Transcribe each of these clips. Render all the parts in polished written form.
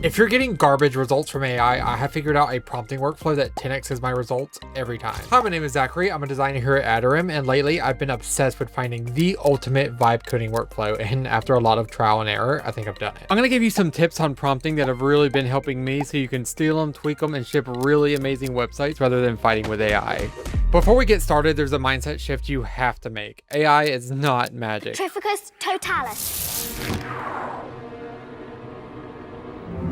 If you're getting garbage results from AI, I have figured out a prompting workflow that 10x's my results every time. Hi, my name is Zachery. I'm a designer here at Atarim, and lately I've been obsessed with finding the ultimate vibe coding workflow, and after a lot of trial and error, I think I've done it. I'm gonna give you some tips on prompting that have really been helping me so you can steal them, tweak them, and ship really amazing websites rather than fighting with AI. Before we get started, there's a mindset shift you have to make. AI is not magic. Trificus totalis.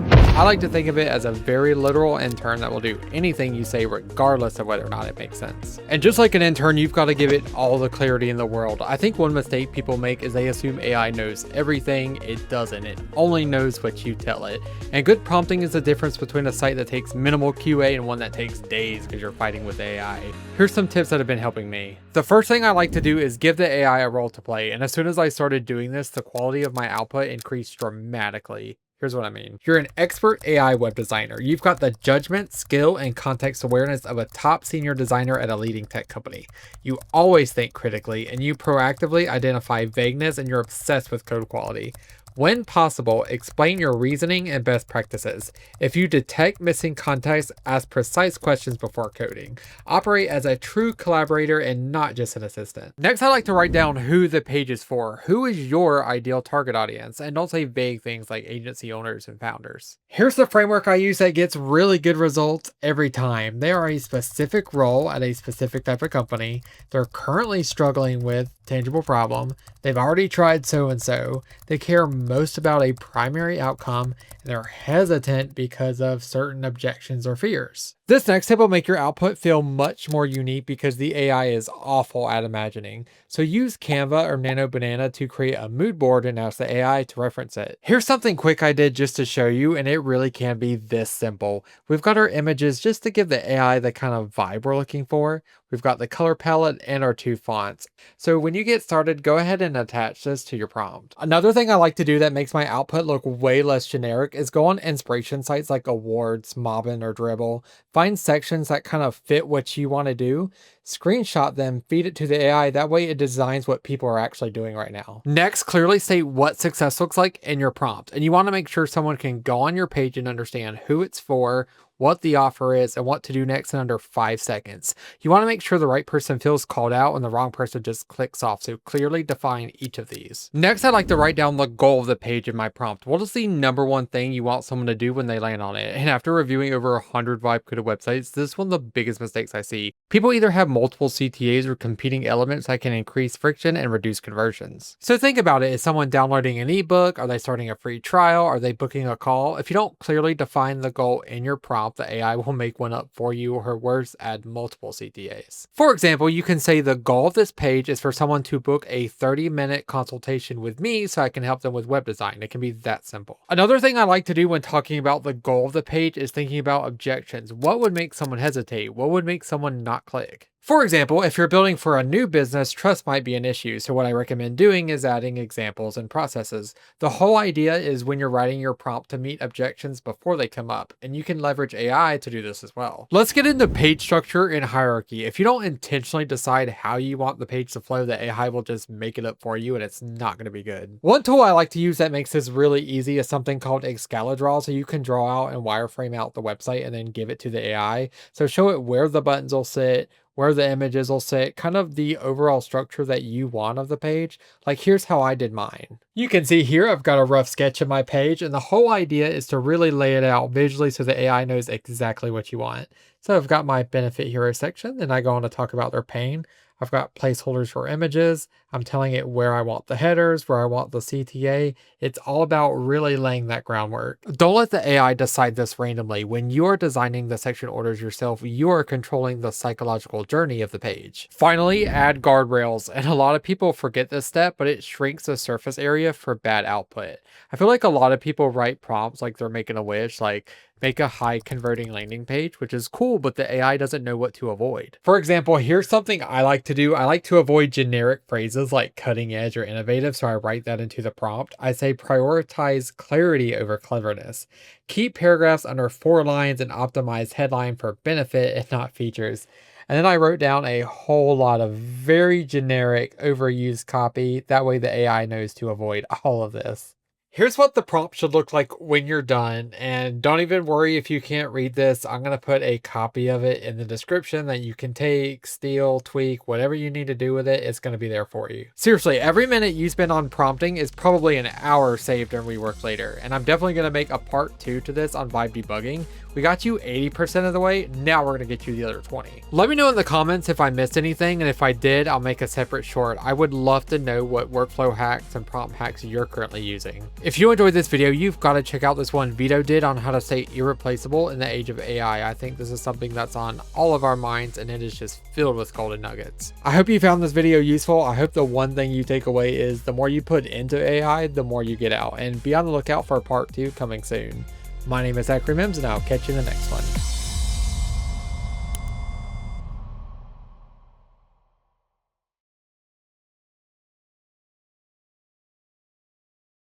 I like to think of it as a very literal intern that will do anything you say regardless of whether or not it makes sense. And just like an intern, you've got to give it all the clarity in the world. I think one mistake people make is they assume AI knows everything. It doesn't. It only knows what you tell it. And good prompting is the difference between a site that takes minimal QA and one that takes days because you're fighting with AI. Here's some tips that have been helping me. The first thing I like to do is give the AI a role to play. And as soon as I started doing this, the quality of my output increased dramatically. Here's what I mean. You're an expert AI web designer. You've got the judgment, skill, and context awareness of a top senior designer at a leading tech company. You always think critically, and you proactively identify vagueness, and you're obsessed with code quality. When possible, explain your reasoning and best practices. If you detect missing context, ask precise questions before coding. Operate as a true collaborator and not just an assistant. Next, I like to write down who the page is for. Who is your ideal target audience? And don't say vague things like agency owners and founders. Here's the framework I use that gets really good results every time. They are a specific role at a specific type of company. They're currently struggling with tangible problem. They've already tried so-and-so. They care most about a primary outcome, and they're hesitant because of certain objections or fears. This next tip will make your output feel much more unique because the AI is awful at imagining. So use Canva or Nano Banana to create a mood board and ask the AI to reference it. Here's something quick I did just to show you, and it really can be this simple. We've got our images just to give the AI the kind of vibe we're looking for. We've got the color palette and our two fonts. So when you get started, go ahead and attach this to your prompt. Another thing I like to do that makes my output look way less generic is go on inspiration sites like Awards, Mobbin, or Dribble. Find sections that kind of fit what you want to do, screenshot them, feed it to the AI. That way it designs what people are actually doing right now. Next, clearly state what success looks like in your prompt. And you want to make sure someone can go on your page and understand who it's for, what the offer is, and what to do next in under 5 seconds. You want to make sure the right person feels called out and the wrong person just clicks off, so clearly define each of these. Next, I'd like to write down the goal of the page in my prompt. What is the number one thing you want someone to do when they land on it? And after reviewing over 100 vibe coded websites, this is one of the biggest mistakes I see. People either have multiple CTAs or competing elements that can increase friction and reduce conversions. So think about it. Is someone downloading an ebook? Are they starting a free trial? Are they booking a call? If you don't clearly define the goal in your prompt, the AI will make one up for you, or worse, add multiple CTAs. For example, you can say the goal of this page is for someone to book a 30-minute consultation with me so I can help them with web design. It can be that simple. Another thing I like to do when talking about the goal of the page is thinking about objections. What would make someone hesitate? What would make someone not click? For example, if you're building for a new business, trust might be an issue. So what I recommend doing is adding examples and processes. The whole idea is when you're writing your prompt to meet objections before they come up, and you can leverage AI to do this as well. Let's get into page structure and hierarchy. If you don't intentionally decide how you want the page to flow, the AI will just make it up for you, and it's not going to be good. One tool I like to use that makes this really easy is something called Excalidraw. So you can draw out and wireframe out the website and then give it to the AI. So show it where the buttons will sit, where the images will sit, kind of the overall structure that you want of the page. Like here's how I did mine. You can see here I've got a rough sketch of my page, and the whole idea is to really lay it out visually so the AI knows exactly what you want. So I've got my benefit hero section, then I go on to talk about their pain. I've got placeholders for images. I'm telling it where I want the headers, where I want the CTA. It's all about really laying that groundwork. Don't let the AI decide this randomly. When you're designing the section orders yourself, you are controlling the psychological journey of the page. Finally, add guardrails. And a lot of people forget this step, but it shrinks the surface area for bad output. I feel like a lot of people write prompts like they're making a wish, like make a high converting landing page, which is cool, but the AI doesn't know what to avoid. For example, here's something I like to do. I like to avoid generic phrases like cutting edge or innovative, so I write that into the prompt. I say prioritize clarity over cleverness. Keep paragraphs under 4 lines and optimize headline for benefit and not features. And then I wrote down a whole lot of very generic overused copy. That way the AI knows to avoid all of this. Here's what the prompt should look like when you're done, and don't even worry if you can't read this. I'm going to put a copy of it in the description that you can take, steal, tweak, whatever you need to do with it. It's going to be there for you. Seriously, every minute you spend on prompting is probably an hour saved during rework later, and I'm definitely going to make a part 2 to this on vibe debugging. We got you 80% of the way, now we're going to get you the other 20. Let me know in the comments if I missed anything, and if I did, I'll make a separate short. I would love to know what workflow hacks and prompt hacks you're currently using. If you enjoyed this video, you've got to check out this one Vito did on how to stay irreplaceable in the age of AI. I think this is something that's on all of our minds, and it is just filled with golden nuggets. I hope you found this video useful. I hope the one thing you take away is the more you put into AI, the more you get out, and be on the lookout for part 2 coming soon. My name is Zachery, and I'll catch you in the next one.